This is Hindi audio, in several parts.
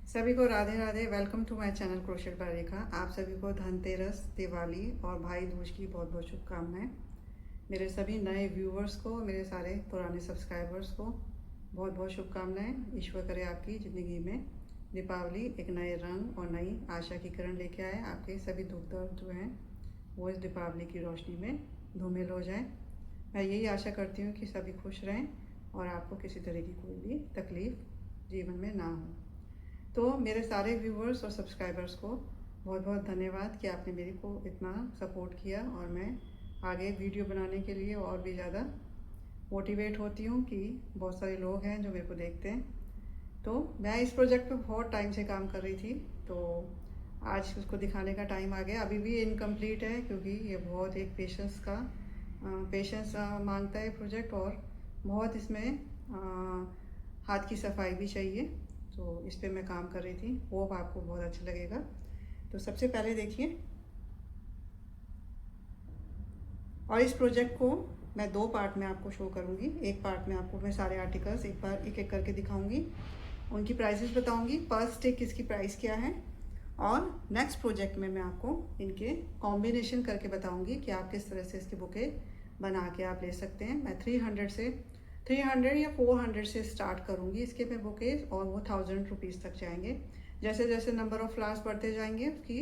सभी को Radhe Radhe. Welcome to my channel crochet by Rekha. आप सभी को धनतेरस, दिवाली और भाई दूज की बहुत बहुत शुभकामनाएं। मेरे सभी नए व्यूवर्स को, मेरे सारे पुराने सब्सक्राइबर्स को बहुत बहुत शुभकामनाएं। ईश्वर करे आपकी ज़िंदगी में दीपावली एक नए रंग और नई आशा की किरण लेके आए। आपके सभी दुख दर्द जो हैं वो इस दीपावली की रोशनी में धूमिल हो जाएं। मैं यही आशा करती हूँ कि सभी खुश रहें और आपको किसी तरह की कोई भी तकलीफ़ जीवन में ना हो। तो मेरे सारे व्यूवर्स और सब्सक्राइबर्स को बहुत बहुत धन्यवाद कि आपने मेरे को इतना सपोर्ट किया और मैं आगे वीडियो बनाने के लिए और भी ज़्यादा मोटिवेट होती हूँ कि बहुत सारे लोग हैं जो मेरे को देखते हैं। तो मैं इस प्रोजेक्ट पे बहुत टाइम से काम कर रही थी, तो आज उसको दिखाने का टाइम आ गया। अभी भी इनकम्प्लीट है क्योंकि ये बहुत एक पेशेंस मांगता है प्रोजेक्ट, और बहुत इसमें हाथ की सफाई भी चाहिए। तो इस पे मैं काम कर रही थी, वो आपको बहुत अच्छा लगेगा। तो सबसे पहले देखिए, और इस प्रोजेक्ट को मैं दो पार्ट में आपको शो करूँगी। एक पार्ट में आपको मैं सारे आर्टिकल्स एक बार एक एक करके दिखाऊंगी, उनकी प्राइसेस बताऊंगी, पर स्टिक इसकी प्राइस क्या है, और नेक्स्ट प्रोजेक्ट में मैं आपको इनके कॉम्बिनेशन करके बताऊंगी कि आप किस तरह से इसके बुके बना के आप ले सकते हैं। मैं 300 या 400 से स्टार्ट करूंगी इसके पे बुकेज, और वो 1000 रुपीज़ तक जाएंगे। जैसे जैसे नंबर ऑफ़ फ्लावर्स बढ़ते जाएंगे, उसकी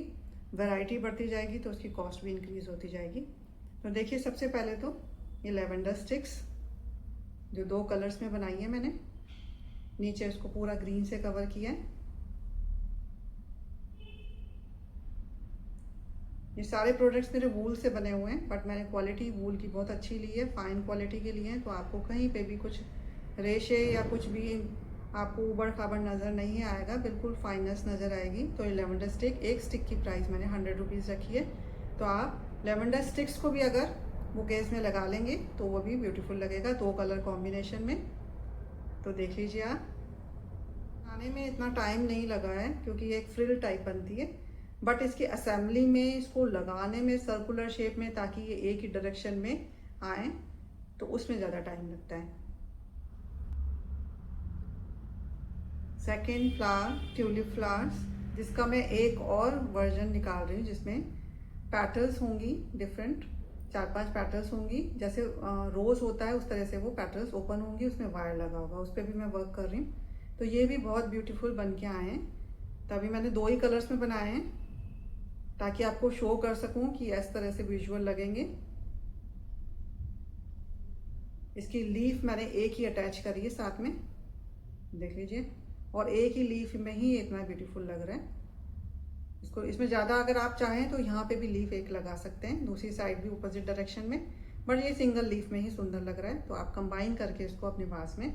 वैरायटी बढ़ती जाएगी, तो उसकी कॉस्ट भी इंक्रीज़ होती जाएगी। तो देखिए, सबसे पहले तो ये लेवेंडर स्टिक्स जो दो कलर्स में बनाई है मैंने, नीचे इसको पूरा ग्रीन से कवर किया है। ये सारे प्रोडक्ट्स मेरे वूल से बने हुए हैं, बट मैंने क्वालिटी वूल की बहुत अच्छी ली है, फाइन क्वालिटी की ली है। तो आपको कहीं पे भी कुछ रेशे या कुछ भी आपको उबड़ खाबड़ नज़र नहीं आएगा, बिल्कुल फाइननेस नज़र आएगी। तो ये लेवेंडर स्टिक, एक स्टिक की प्राइस मैंने 100 रुपीज़ रखी है। तो आप लेवेंडर स्टिक्स को भी अगर बुकेज में लगा लेंगे तो वो भी ब्यूटीफुल लगेगा, दो कलर कॉम्बिनेशन में। तो देख लीजिए आप, बनाने में इतना टाइम नहीं लगा है क्योंकि ये एक फ्रिल टाइप बनती है, बट इसकी असेंबली में, इसको लगाने में सर्कुलर शेप में, ताकि ये एक ही डायरेक्शन में आए, तो उसमें ज़्यादा टाइम लगता है। सेकेंड फ्लावर ट्यूलिप फ्लावर्स, जिसका मैं एक और वर्जन निकाल रही हूँ जिसमें पैटल्स होंगी डिफरेंट, 4-5 पैटल्स होंगी। जैसे रोज़ होता है उस तरह से वो पैटल्स ओपन होंगी, उसमें वायर लगा होगा, उस पर भी मैं वर्क कर रही हूँ। तो ये भी बहुत ब्यूटीफुल बन के आए हैं। तभी मैंने दो ही कलर्स में बनाए हैं ताकि आपको शो कर सकूं कि इस तरह से विजुअल लगेंगे। इसकी लीफ मैंने एक ही अटैच करी है साथ में, देख लीजिए, और एक ही लीफ में ही इतना ब्यूटीफुल लग रहा है। इसको इसमें ज़्यादा अगर आप चाहें तो यहाँ पे भी लीफ एक लगा सकते हैं, दूसरी साइड भी अपोजिट डायरेक्शन में, बट ये सिंगल लीफ में ही सुंदर लग रहा है। तो आप कंबाइन करके इसको अपने वास में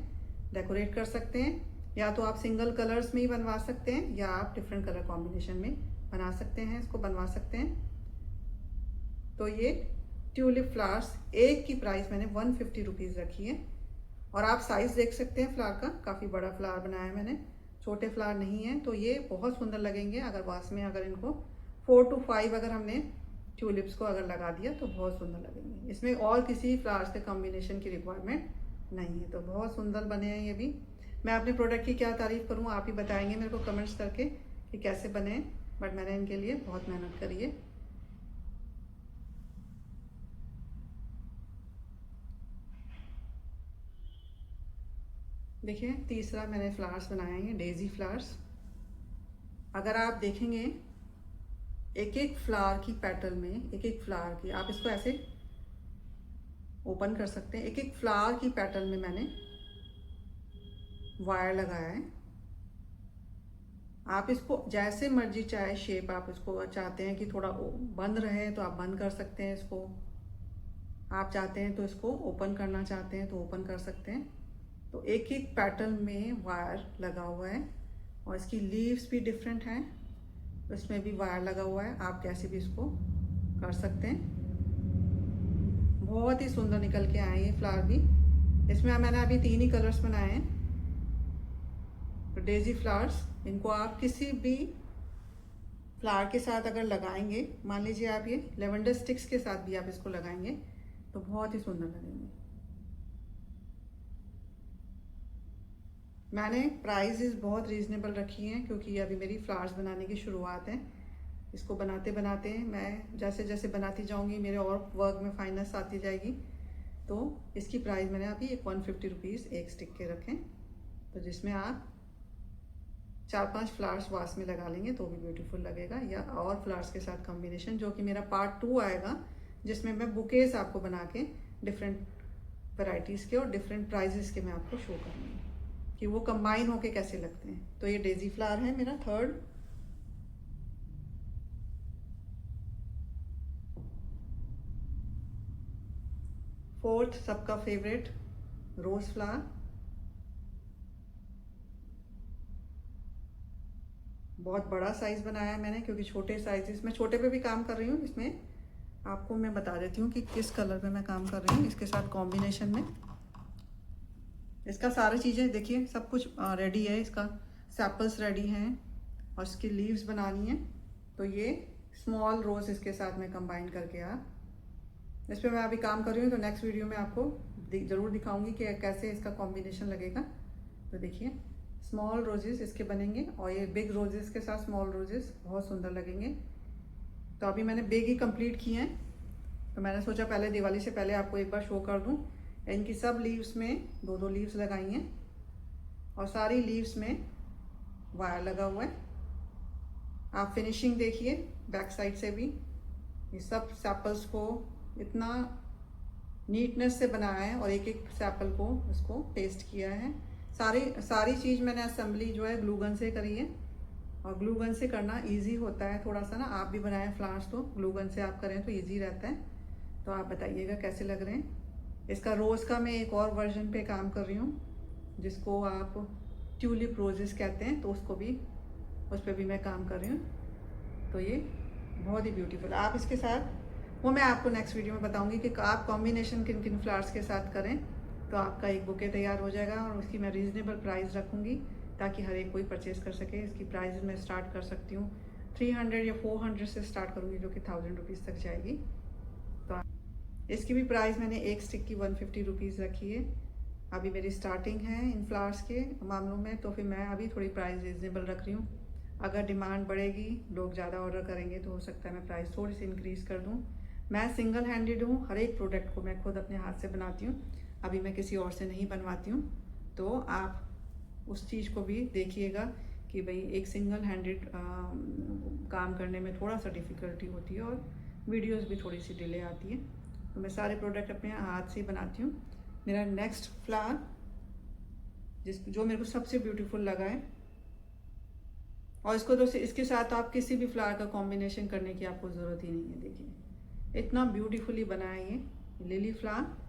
डेकोरेट कर सकते हैं, या तो आप सिंगल कलर्स में ही बनवा सकते हैं, या आप डिफरेंट कलर कॉम्बिनेशन में बना सकते हैं, इसको बनवा सकते हैं। तो ये ट्यूलिप फ्लावर्स, एक की प्राइस मैंने 150 रुपीज़ रखी है। और आप साइज़ देख सकते हैं फ्लावर का, काफ़ी बड़ा फ्लावर बनाया है मैंने, छोटे फ्लावर नहीं है। तो ये बहुत सुंदर लगेंगे अगर वास में, अगर इनको 4 to 5 अगर हमने ट्यूलिप्स को अगर लगा दिया तो बहुत सुंदर लगेंगे। इसमें और किसी फ्लावर्स के कॉम्बिनेशन की रिक्वायरमेंट नहीं है। तो बहुत सुंदर बने हैं ये भी। मैं अपने प्रोडक्ट की क्या तारीफ़ करूँ, आप ही बताएंगे मेरे को कमेंट्स करके कि कैसे बने हैं, बट मैंने इनके लिए बहुत मेहनत करी है। देखिए, तीसरा मैंने फ्लावर्स बनाए हैं, डेजी फ्लावर्स। अगर आप देखेंगे एक एक फ्लावर की पेटल में, एक एक फ्लावर की, आप इसको ऐसे ओपन कर सकते हैं, एक एक फ्लावर की पेटल में मैंने वायर लगाया है। आप इसको जैसे मर्जी, चाहे शेप आप इसको चाहते हैं कि थोड़ा बंद रहे तो आप बंद कर सकते हैं इसको, आप चाहते हैं तो इसको ओपन करना चाहते हैं तो ओपन कर सकते हैं। तो एक एक पैटर्न में वायर लगा हुआ है, और इसकी लीव्स भी डिफरेंट हैं, इसमें भी वायर लगा हुआ है, आप कैसे भी इसको कर सकते हैं। बहुत ही सुंदर निकल के आए ये फ्लावर भी। इसमें मैंने अभी 3 ही कलर्स बनाए हैं। तो डेजी फ्लावर्स, इनको आप किसी भी फ्लावर के साथ अगर लगाएंगे, मान लीजिए आप ये लेवेंडर स्टिक्स के साथ भी आप इसको लगाएंगे तो बहुत ही सुंदर लगेंगे। मैंने प्राइसेस बहुत रीज़नेबल रखी हैं क्योंकि अभी मेरी फ्लावर्स बनाने की शुरुआत है। इसको बनाते बनाते मैं जैसे जैसे बनाती जाऊंगी मेरे और वर्क में फाइनेंस आती जाएगी। तो इसकी प्राइस मैंने अभी 150 रुपीज़ एक स्टिक के रखें, तो जिसमें आप 4-5 फ्लावर्स वास में लगा लेंगे तो भी ब्यूटीफुल लगेगा, या और फ्लावर्स के साथ कॉम्बिनेशन, जो कि मेरा पार्ट 2 आएगा जिसमें मैं बुकेज आपको बना के डिफरेंट वैरायटीज़ के और डिफरेंट प्राइजेस के मैं आपको शो करूँगी कि वो कंबाइन होके कैसे लगते हैं। तो ये डेजी फ्लावर है मेरा थर्ड। फोर्थ सबका फेवरेट रोज फ्लावर, बहुत बड़ा साइज बनाया है मैंने क्योंकि छोटे साइजेस में छोटे पे भी काम कर रही हूँ। इसमें आपको मैं बता देती हूँ कि किस कलर में मैं काम कर रही हूँ इसके साथ कॉम्बिनेशन में। इसका सारी चीज़ें देखिए सब कुछ रेडी है, इसका सैपल्स रेडी हैं और इसकी लीव्स बनानी है। तो ये स्मॉल रोज इसके साथ में कंबाइन करके आप इस पर मैं अभी काम कर रही हूँ, तो नेक्स्ट वीडियो में आपको ज़रूर दिखाऊंगी कि कैसे इसका कॉम्बिनेशन लगेगा। तो देखिए स्मॉल रोजेस इसके बनेंगे और ये बिग रोजेस के साथ स्मॉल रोजेस बहुत सुंदर लगेंगे। तो अभी मैंने बिग ही कंप्लीट किए हैं, तो मैंने सोचा पहले दिवाली से पहले आपको एक बार शो कर दूं। इनकी सब लीव्स में 2-2 लीव्स लगाई हैं और सारी लीव्स में वायर लगा हुआ है। आप फिनिशिंग देखिए बैक साइड से भी, ये सब सैपल्स को इतना नीटनेस से बनाया है और एक एक सैपल को इसको पेस्ट किया है। सारी चीज़ मैंने असेंबली जो है ग्लू गन से करी है और ग्लू गन से करना इजी होता है थोड़ा सा ना। आप भी बनाएं फ्लावर्स तो ग्लू गन से आप करें तो इजी रहता है। तो आप बताइएगा कैसे लग रहे हैं। इसका रोज़ का मैं एक और वर्जन पे काम कर रही हूँ जिसको आप ट्यूलिप रोजेस कहते हैं, तो उसको भी उस पर भी मैं काम कर रही हूँ। तो ये बहुत ही ब्यूटीफुल, आप इसके साथ वो मैं आपको नेक्स्ट वीडियो में बताऊँगी कि आप कॉम्बिनेशन किन किन फ्लावर्स के साथ करें तो आपका एक बुके तैयार हो जाएगा। और उसकी मैं रीज़नेबल प्राइस रखूँगी ताकि हर एक कोई परचेज़ कर सके। इसकी प्राइस मैं स्टार्ट कर सकती हूँ 300 या 400 से स्टार्ट करूँगी, जो कि 1000 रुपीज़ तक जाएगी। तो इसकी भी प्राइस मैंने एक स्टिक की 150 रुपीज़ रखी है। अभी मेरी स्टार्टिंग है इन फ्लावर्स के मामलों में, तो फिर मैं अभी थोड़ी प्राइस रीज़नेबल रख रही हूँ। अगर डिमांड बढ़ेगी, लोग ज़्यादा ऑर्डर करेंगे, तो हो सकता है मैं प्राइस थोड़ी सी इंक्रीज़ कर दूँ। मैं सिंगल हैंडेड हूँ, हर एक प्रोडक्ट को मैं खुद अपने हाथ से बनाती हूँ, अभी मैं किसी और से नहीं बनवाती हूँ। तो आप उस चीज़ को भी देखिएगा कि भाई एक सिंगल हैंडेड काम करने में थोड़ा सा डिफ़िकल्टी होती है और वीडियोस भी थोड़ी सी डिले आती है। तो मैं सारे प्रोडक्ट अपने हाथ से ही बनाती हूँ। मेरा नेक्स्ट फ्लावर जो मेरे को सबसे ब्यूटीफुल लगा है, और इसको तो इसके साथ आप किसी भी फ्लावर का कॉम्बिनेशन करने की आपको ज़रूरत ही नहीं है। देखिए इतना ब्यूटीफुली बनाया ये लिली फ्लावर।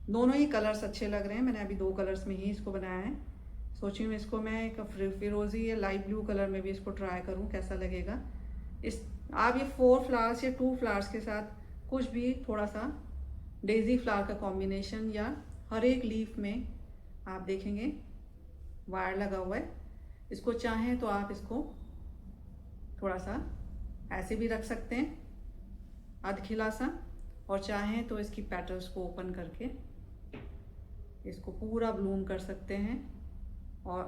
दोनों ही कलर्स अच्छे लग रहे हैं, मैंने अभी 2 कलर्स में ही इसको बनाया है। सोची हूँ इसको मैं एक फिरोजी या लाइट ब्लू कलर में भी इसको ट्राई करूँ कैसा लगेगा। इस आप ये 4 फ्लावर्स या 2 फ्लावर्स के साथ कुछ भी थोड़ा सा डेजी फ्लावर का कॉम्बिनेशन, या हर एक लीफ में आप देखेंगे वायर लगा हुआ है। इसको चाहें तो आप इसको थोड़ा सा ऐसे भी रख सकते हैं अधखिला सा, और चाहें तो इसकी पेटल्स को ओपन करके इसको पूरा ब्लूम कर सकते हैं। और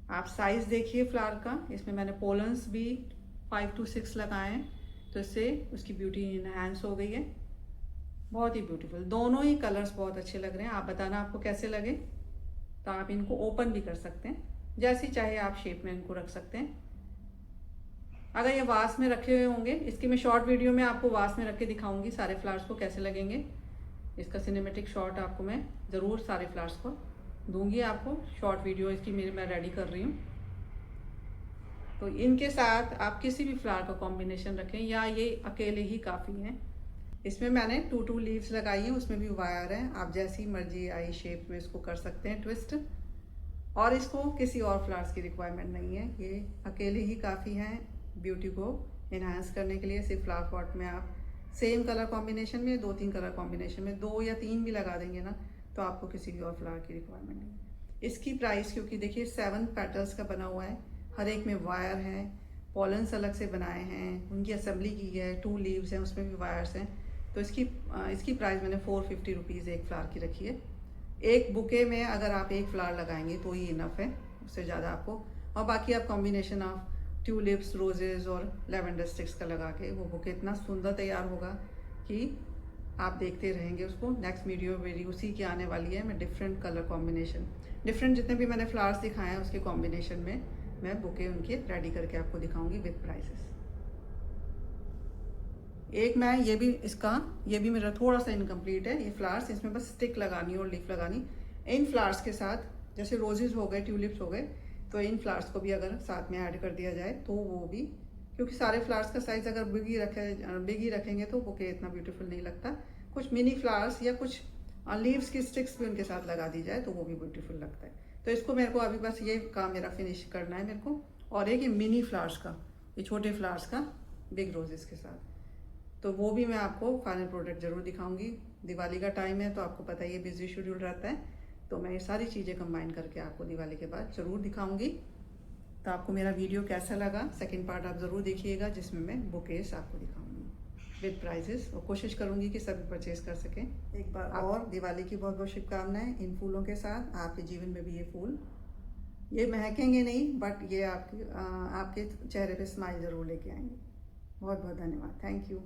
आप साइज़ देखिए फ्लावर का, इसमें मैंने पोलन्स भी 5 to 6 लगाए हैं, तो इससे उसकी ब्यूटी इनहैंस हो गई है। बहुत ही ब्यूटीफुल, दोनों ही कलर्स बहुत अच्छे लग रहे हैं। आप बताना आपको कैसे लगे। तो आप इनको ओपन भी कर सकते हैं, जैसी चाहे आप शेप में इनको रख सकते हैं। अगर ये वास में रखे हुए होंगे, इसकी मैं शॉर्ट वीडियो में आपको वास में रख के दिखाऊंगी सारे फ्लावर्स को कैसे लगेंगे। इसका सिनेमेटिक शॉट आपको मैं ज़रूर सारे फ्लावर्स को दूंगी, आपको शॉर्ट वीडियो इसकी मैं रेडी कर रही हूँ। तो इनके साथ आप किसी भी फ्लावर का कॉम्बिनेशन रखें या ये अकेले ही काफ़ी हैं। इसमें मैंने 2 लीव्स लगाई हैं, उसमें भी वायर है। आप जैसी मर्जी आई शेप में इसको कर सकते हैं ट्विस्ट, और इसको किसी और फ्लावर्स की रिक्वायरमेंट नहीं है, ये अकेले ही काफ़ी हैं ब्यूटी को इन्हांस करने के लिए। सिर्फ फ्लावर पॉट में आप सेम कलर कॉम्बिनेशन में 2-3 कलर कॉम्बिनेशन में 2 या 3 भी लगा देंगे ना, तो आपको किसी भी और फ्लावर की रिक्वायरमेंट नहीं है। इसकी प्राइस क्योंकि देखिए 7 पेटल्स का बना हुआ है, हर एक में वायर हैं, पॉलन्स अलग से बनाए हैं, उनकी असेंबली की है, 2 लीव्स हैं उसमें भी वायर्स हैं। तो इसकी प्राइस मैंने 450 रुपीज़ एक फ्लावर की रखी है। एक बुके में अगर आप एक फ्लावर लगाएंगे तो ही इनफ है, उससे ज़्यादा आपको, और बाकी आप कॉम्बिनेशन ऑफ ट्यूलिप्स, रोजेज़ और लेवेंडर स्टिक्स का लगा के वो बुके इतना सुंदर तैयार होगा कि आप देखते रहेंगे उसको। नेक्स्ट वीडियो मेरी उसी की आने वाली है, मैं डिफरेंट कलर कॉम्बिनेशन, डिफरेंट जितने भी मैंने फ्लावर्स दिखाए हैं उसके कॉम्बिनेशन में मैं बुके उनके रेडी करके आपको दिखाऊंगी विद प्राइसेस। एक मैं ये भी मेरा थोड़ा सा इनकम्प्लीट है, ये फ्लावर्स, इसमें बस स्टिक लगानी और लीफ लगानी। इन फ्लावर्स के साथ जैसे रोजेज हो गए, ट्यूलिप्स हो गए, तो इन फ्लावर्स को भी अगर साथ में ऐड कर दिया जाए तो वो भी, क्योंकि सारे फ्लावर्स का साइज अगर बिग ही रखेंगे तो बुके इतना ब्यूटीफुल नहीं लगता। कुछ मिनी फ्लावर्स या कुछ लीव्स की स्टिक्स भी उनके साथ लगा दी जाए तो वो भी ब्यूटीफुल लगता है। तो इसको मेरे को अभी बस ये काम मेरा फिनिश करना है मेरे को। और एक ये मिनी फ्लावर्स का, ये छोटे फ्लावर्स का बिग रोजेस के साथ, तो वो भी मैं आपको फाइनल प्रोडक्ट ज़रूर दिखाऊंगी। दिवाली का टाइम है तो आपको पता ही है बिजी शेड्यूल रहता है, तो मैं ये सारी चीज़ें कंबाइन करके आपको दिवाली के बाद ज़रूर दिखाऊंगी। तो आपको मेरा वीडियो कैसा लगा, सेकंड पार्ट आप ज़रूर देखिएगा जिसमें मैं बुकेस आपको दिखाऊंगी विद प्राइजेस, और कोशिश करूंगी कि सभी परचेज कर सकें। एक बार और दिवाली की बहुत बहुत शुभकामनाएं इन फूलों के साथ। आपके जीवन में भी ये फूल, ये महकेंगे नहीं बट ये आपके चेहरे पे स्माइल ज़रूर लेके आएंगे। बहुत बहुत धन्यवाद, थैंक यू।